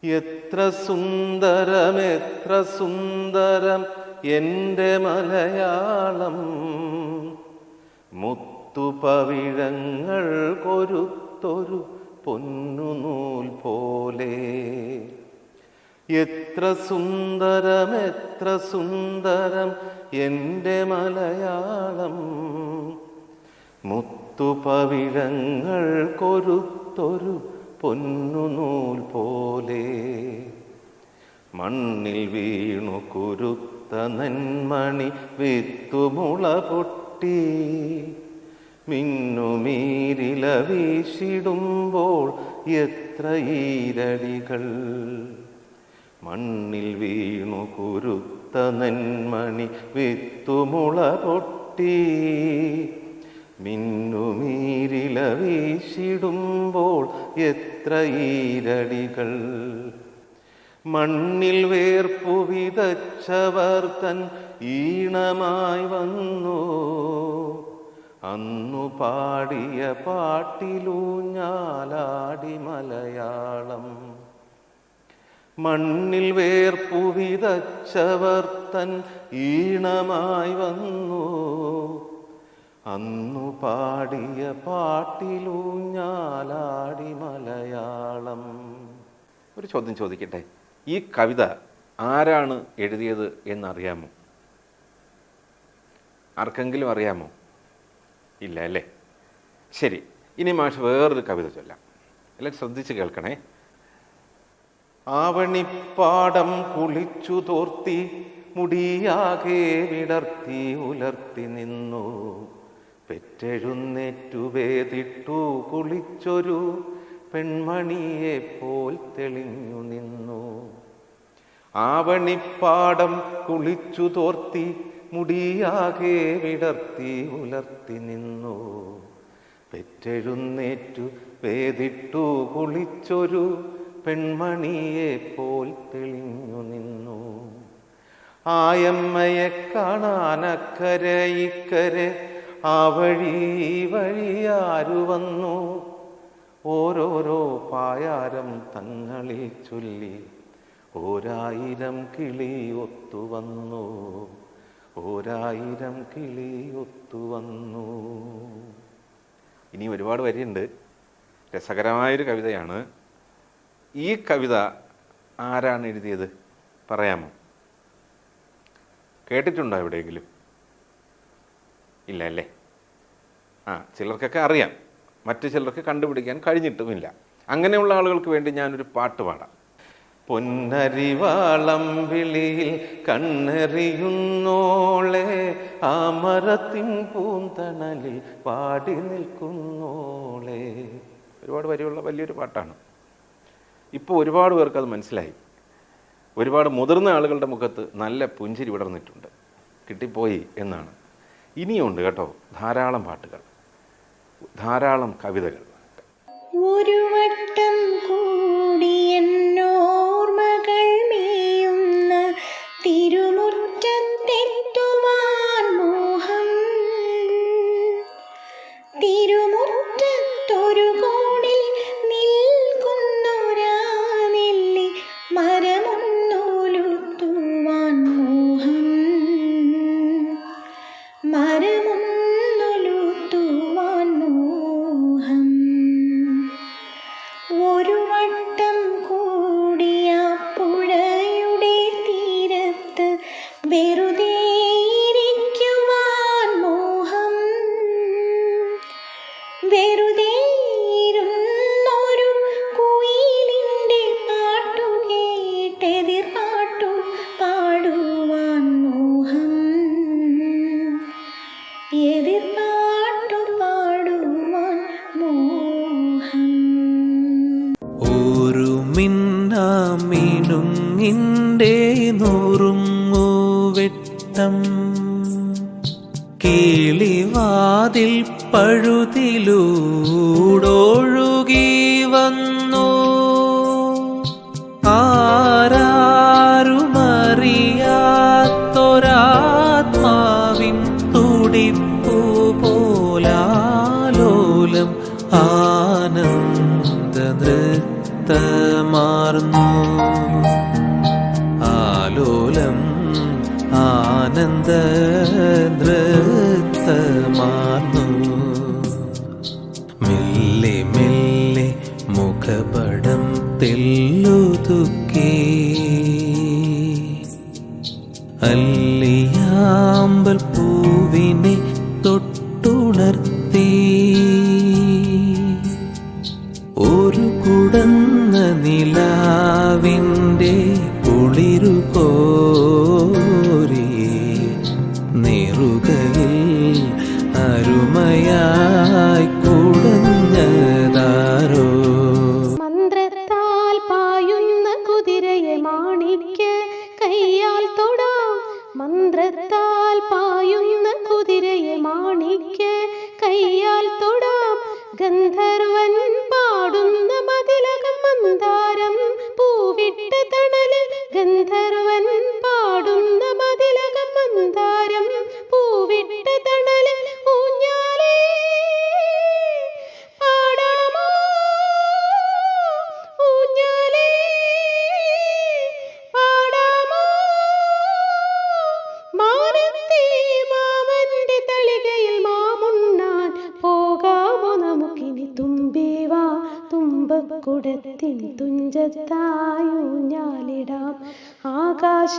എത്ര സുന്ദരം എത്ര സുന്ദരം എൻ്റെ മലയാളം, മുത്തുപവിഴങ്ങൾ കൊരുത്തൊരു പൊന്നുനൂൽ പോലെ. എത്ര സുന്ദരം എത്ര സുന്ദരം എൻ്റെ മലയാളം, മുത്തുപവിഴങ്ങൾ കൊരുത്തൊരു പൊന്നുനൂൽ പോലെ. മണ്ണിൽ വീണു കുരുത്ത നെന്മണി വിത്തുമുള പൊട്ടി, മിന്നുമീരില വീശിടുമ്പോൾ എത്ര ഈരടികൾ. മണ്ണിൽ വീണു കുരുത്ത നെന്മണി വിത്തുമുള പൊട്ടി, മിന്നുമീരില വീശിടുമ്പോൾ എത്ര ഈരടികൾ. മണ്ണിൽ വേർപ്പു വിതച്ചവർ തൻ ഈണമായി വന്നു, അന്നു പാടിയ പാട്ടിലൂഞ്ഞാലാടി മലയാളം. മണ്ണിൽ വേർപ്പു വിതച്ചവർ തൻ ഈണമായി വന്നു, അന്നു പാടിയ പാട്ടിലൂഞ്ഞാലാടി മലയാളം. ഒരു ചോദ്യം ചോദിക്കട്ടെ, ഈ കവിത ആരാണ് എഴുതിയത് എന്നറിയാമോ? ആർക്കെങ്കിലും അറിയാമോ? ഇല്ല അല്ലേ? ശരി, ഇനി മാഷ് വേറൊരു കവിത ചൊല്ലാം. എല്ലാം ശ്രദ്ധിച്ച് കേൾക്കണേ. ആവണിപ്പാടം കുളിച്ചു തോർത്തി, മുടിയാകെ വിടർത്തി ഉലർത്തി നിന്നു, പെറ്റെഴുന്നേറ്റു വേദിട്ടു കുളിച്ചൊരു പെൺമണിയെ പോൽ തെളിഞ്ഞു നിന്നു. ആവണിപ്പാടം കുളിച്ചു തോർത്തി, മുടിയാകെ വിടർത്തി ഉലർത്തി നിന്നു, പെറ്റെഴുന്നേറ്റു വേദിട്ടു കുളിച്ചൊരു പെൺമണിയെ പോൽ തെളിഞ്ഞു നിന്നു. ആയമ്മയെ കാണാനക്കരെ ഇക്കരെ ആ വഴി വഴിയാരു വന്നു, ഓരോരോ പായാരം തങ്ങളിൽ ചൊല്ലി ഓരായിരം കിളി ഒത്തുവന്നു, ഓരായിരം കിളി ഒത്തുവന്നു. ഇനി ഒരുപാട് വരിയുണ്ട്. രസകരമായൊരു കവിതയാണ്. ഈ കവിത ആരാണ് എഴുതിയത് പറയാമോ? കേട്ടിട്ടുണ്ടോ എവിടെയെങ്കിലും? ഇല്ല അല്ലേ? ചിലർക്കൊക്കെ അറിയാം, മറ്റു ചിലർക്ക് കണ്ടുപിടിക്കാൻ കഴിഞ്ഞിട്ടുമില്ല. അങ്ങനെയുള്ള ആളുകൾക്ക് വേണ്ടി ഞാനൊരു പാട്ട് പാടാം. പൊന്നരിവാളം വിളിയിൽ കണ്ണെറിയുന്നോളെ, ആ മരത്തിൻ പൂന്തണലിൽ പാടി നിൽക്കുന്നോളെ. ഒരുപാട് വരിയുള്ള വലിയൊരു പാട്ടാണ്. ഇപ്പോൾ ഒരുപാട് പേർക്ക് അത് മനസ്സിലായി. ഒരുപാട് മുതിർന്ന ആളുകളുടെ മുഖത്ത് നല്ല പുഞ്ചിരി വിടർന്നിട്ടുണ്ട്. കിട്ടിപ്പോയി എന്നാണ്. ഇനിയുണ്ട് കേട്ടോ, ധാരാളം പാട്ടുകൾ, ധാരാളം കവിതകൾ. ഒരു വട്ടം കൂടി എന്നോർമകൾ മേയുന്ന തിരുമുറ്റത്തെത്തുവാൻ മോഹം, തിരുമുറ്റത്തൊരു കോണിൽ നിൽക്കുന്നൊരാ നെല്ലി മരമൊന്നൊലുത്തുവാൻ മോഹം, മരമൊന്നൊലുത്തുവാൻ മോഹം. ഒരു വട്ടം കൂടിയ പുഴയുടെ തീരത്ത് വെറുതെ ഇരിക്കുവാൻ മോഹം, വെറുതെ ഇരുന്നൊരു കുയിലിൻ്റെ പാട്ടു കേട്ടെതിർ പാട്ടു പാടുവാൻ മോഹം, എതിർ പാട്ടു പാടുവാൻ മോഹം. ഒരു മിന്നാമിനുങ്ങിൻ്റെ നുറുങ്ങുവെട്ടം, കിളിവാതിൽ പഴുതിലൂടൊഴുകി വന്നു, ആരാരുമറിയാത്തൊരാത്മാവിൻ തുടിപ്പു പോലാലോലം ആനന്ദ നൃത്തമാർന്നു. നൃത്തമാർന്നു. മെല്ലെ മെല്ലെ മുഖപടം തെല്ലുതുക്കി അല്ലിയാമ്പൽ പൂവിനെ തൊട്ടുണർത്തി. ഒരു കുടന്ന നിലാവിൻ്റെ കുളിരു കോരി നെറുകയിൽ അരുമയായി കുടഞ്ഞതാരോ. മന്ത്രത്താൽ പായുന്ന കുതിരയെ മാണിക്ക് കയ്യാൽ തൊടാം. മന്ത്രത്താൽ പായുന്ന കുതിരയെ മാണിക്ക് കയ്യാൽ തൊടാം. ഗന്ധർവൻ പാടുന്ന മതിലകം മന്ദാരം പൂവിട്ട തണല്. ഗന്ധർവൻ പാടുന്ന മതിലകം മന്ദാരം പൂവിട്ട തണല്. ഊഞ്ഞാലേ പാടാമോ ഊഞ്ഞാലേ പാടാമോ. മാനത്തെ മാമന്റെ തളികയിൽ മാമുണ്ണാൻ പോകാമോ നമുക്കിനി. തുമ്പിവാ തുമ്പക്കുടത്തിൻ തുഞ്ചത്തായൂഞ്ഞാലിടാം. ആകാശ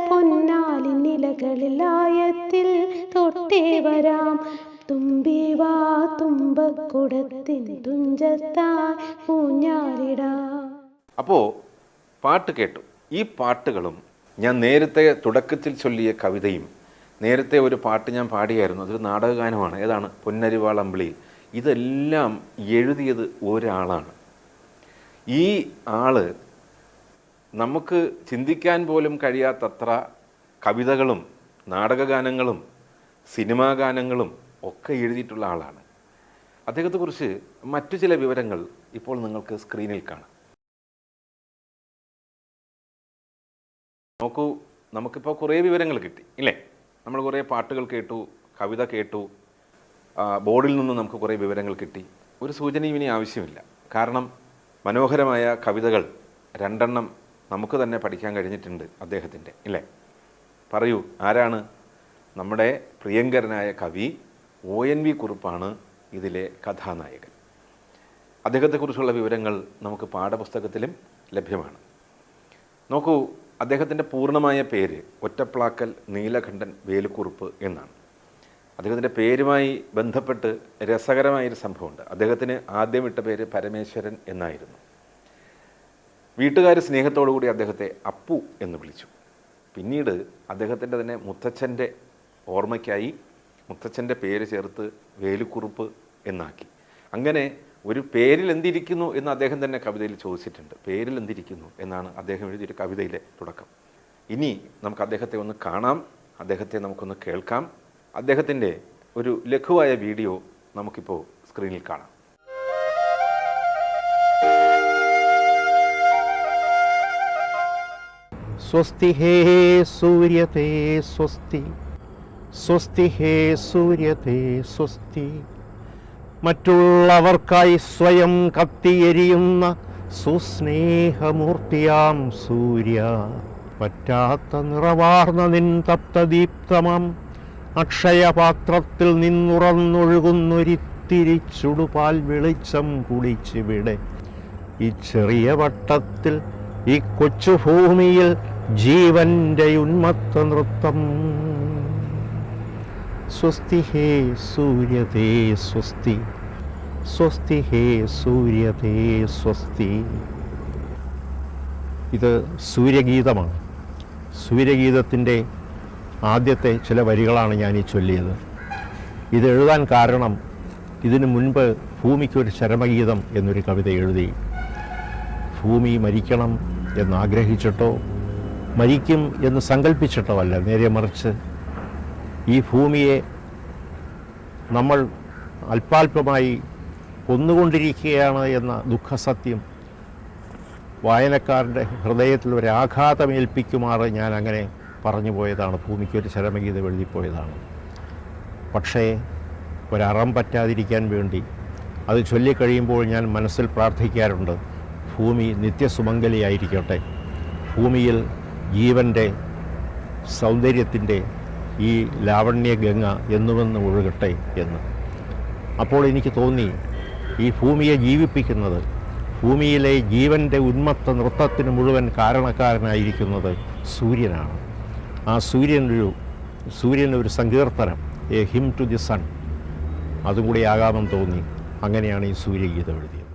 പൊന്നാലിൻ നിലകളിൽ ആയത്തിൽ തൊട്ടേ വരാം. തുമ്പിവാ തുമ്പക്കുടത്തിൻ തുഞ്ചത്തായി ഊഞ്ഞാലിടാം. അപ്പോൾ പാട്ട് കേട്ടു. ഈ പാട്ടുകളും ഞാൻ നേരത്തെ തുടക്കത്തിൽ ചൊല്ലിയ കവിതയും, നേരത്തെ ഒരു പാട്ട് ഞാൻ പാടിയായിരുന്നു, അതൊരു നാടകഗാനമാണ്. ഏതാണ്? പൊന്നരിവാൾ അമ്പിളി. ഇതെല്ലാം എഴുതിയത് ഒരാളാണ്. ഈ ആള് നമുക്ക് ചിന്തിക്കാൻ പോലും കഴിയാത്തത്ര കവിതകളും നാടകഗാനങ്ങളും സിനിമാ ഗാനങ്ങളും ഒക്കെ എഴുതിയിട്ടുള്ള ആളാണ്. അദ്ദേഹത്തെക്കുറിച്ച് മറ്റു ചില വിവരങ്ങൾ ഇപ്പോൾ നിങ്ങൾക്ക് സ്ക്രീനിൽ കാണാം. നോക്കൂ, നമുക്കിപ്പോൾ കുറേ വിവരങ്ങൾ കിട്ടി ഇല്ലേ? നമ്മൾ കുറേ പാട്ടുകൾ കേട്ടു, കവിത കേട്ടു, ബോർഡിൽ നിന്ന് നമുക്ക് കുറേ വിവരങ്ങൾ കിട്ടി. ഒരു സൂചനയും ഇനി ആവശ്യമില്ല. കാരണം മനോഹരമായ കവിതകൾ 2 നമുക്ക് തന്നെ പഠിക്കാൻ കഴിഞ്ഞിട്ടുണ്ട് അദ്ദേഹത്തിൻ്റെ, ഇല്ലേ? പറയൂ, ആരാണ്? നമ്മുടെ പ്രിയങ്കരനായ കവി ONV കുറുപ്പാണ് ഇതിലെ കഥാനായകൻ. അദ്ദേഹത്തെക്കുറിച്ചുള്ള വിവരങ്ങൾ നമുക്ക് പാഠപുസ്തകത്തിലും ലഭ്യമാണ്. നോക്കൂ, അദ്ദേഹത്തിൻ്റെ പൂർണ്ണമായ പേര് ഒറ്റപ്ലാക്കൽ നീലകണ്ഠൻ വേലുക്കുറുപ്പ് എന്നാണ്. അദ്ദേഹത്തിൻ്റെ പേരുമായി ബന്ധപ്പെട്ട് രസകരമായൊരു സംഭവമുണ്ട്. അദ്ദേഹത്തിന് ആദ്യം ഇട്ട പേര് പരമേശ്വരൻ എന്നായിരുന്നു. വീട്ടുകാർ സ്നേഹത്തോടു കൂടി അദ്ദേഹത്തെ അപ്പു എന്ന് വിളിച്ചു. പിന്നീട് അദ്ദേഹത്തിൻ്റെ തന്നെ മുത്തച്ഛൻ്റെ ഓർമ്മയ്ക്കായി മുത്തച്ഛൻ്റെ പേര് ചേർത്ത് വേലുക്കുറുപ്പ് എന്നാക്കി. അങ്ങനെ ഒരു പേരിൽ എന്തിരിക്കുന്നു എന്ന് അദ്ദേഹം തന്നെ കവിതയിൽ ചോദിച്ചിട്ടുണ്ട്. പേരിൽ എന്തിരിക്കുന്നു എന്നാണ് അദ്ദേഹം എഴുതിയൊരു കവിതയിലെ തുടക്കം. ഇനി നമുക്ക് അദ്ദേഹത്തെ ഒന്ന് കാണാം, അദ്ദേഹത്തെ നമുക്കൊന്ന് കേൾക്കാം. അദ്ദേഹത്തിൻ്റെ ഒരു ലഘുവായ വീഡിയോ നമുക്കിപ്പോൾ സ്ക്രീനിൽ കാണാം. സ്വസ്തി ഹേ സൂര്യതേ സ്വസ്തി, സ്വസ്തി ഹേ സൂര്യതേ സ്വസ്തി. മറ്റുള്ളവർക്കായി സ്വയം കത്തിയെരിയുന്ന സുസ്നേഹമൂർത്തിയാം സൂര്യ, പറ്റാത്ത നിറവാർന്ന നിൻ തപ്തദീപ്തമാം അക്ഷയപാത്രത്തിൽ നിന്നുറന്നൊഴുകുന്നൊരിത്തിരി ചുടുപാൽ വെളിച്ചം കുടിച്ചിവിടെ ഈ ചെറിയ വട്ടത്തിൽ ഈ കൊച്ചു ഭൂമിയിൽ ജീവന്റെ ഉന്മത്ത നൃത്തം. സ്വസ്തി ഹേ സൂര്യതേ സ്വസ്തി, സ്വസ്തി ഹേ സൂര്യതേ സ്വസ്തി. ഇത് സൂര്യഗീതമാണ്. സൂര്യഗീതത്തിൻ്റെ ആദ്യത്തെ ചില വരികളാണ് ഞാൻ ഈ ചൊല്ലിയത്. ഇത് എഴുതാൻ കാരണം ഇതിനു മുൻപ് ഭൂമിക്കൊരു ചരമഗീതം എന്നൊരു കവിത എഴുതി. ഭൂമി മരിക്കണം എന്നാഗ്രഹിച്ചിട്ടോ മരിക്കും എന്ന് സങ്കല്പിച്ചിട്ടോ അല്ല, നേരെ മറിച്ച് ഈ ഭൂമിയെ നമ്മൾ അല്പാൽപമായി കൊന്നുകൊണ്ടിരിക്കുകയാണ് എന്ന ദുഃഖസത്യം വായനക്കാരുടെ ഹൃദയത്തിൽ ഒരു ആഘാതമേൽപ്പിക്കുമാറ് ഞാൻ അങ്ങനെ പറഞ്ഞു പോയതാണ്. ഭൂമിക്കൊരു ചരമഗീതം എഴുതിപ്പോയതാണ്. പക്ഷേ ഒരറം പറ്റാതിരിക്കാൻ വേണ്ടി അത് ചൊല്ലിക്കഴിയുമ്പോൾ ഞാൻ മനസ്സിൽ പ്രാർത്ഥിക്കാറുണ്ട്, ഭൂമി നിത്യസുമംഗലിയായിരിക്കട്ടെ, ഭൂമിയിൽ ജീവൻ്റെ സൗന്ദര്യത്തിൻ്റെ ഈ ലാവണ്യ ഗംഗ എന്നുമെന്ന് ഒഴുകട്ടെ എന്ന്. അപ്പോൾ എനിക്ക് തോന്നി ഈ ഭൂമിയെ ജീവിപ്പിക്കുന്നത്, ഭൂമിയിലെ ജീവൻ്റെ ഉന്മത്ത നൃത്തത്തിന് മുഴുവൻ കാരണക്കാരനായിരിക്കുന്നത് സൂര്യനാണ്. ആ സൂര്യനൊരു സങ്കീർത്തനം, a hymn to the sun, അതും കൂടി ആകാമെന്ന് തോന്നി. അങ്ങനെയാണ് ഈ സൂര്യഗീതം എഴുതിയത്.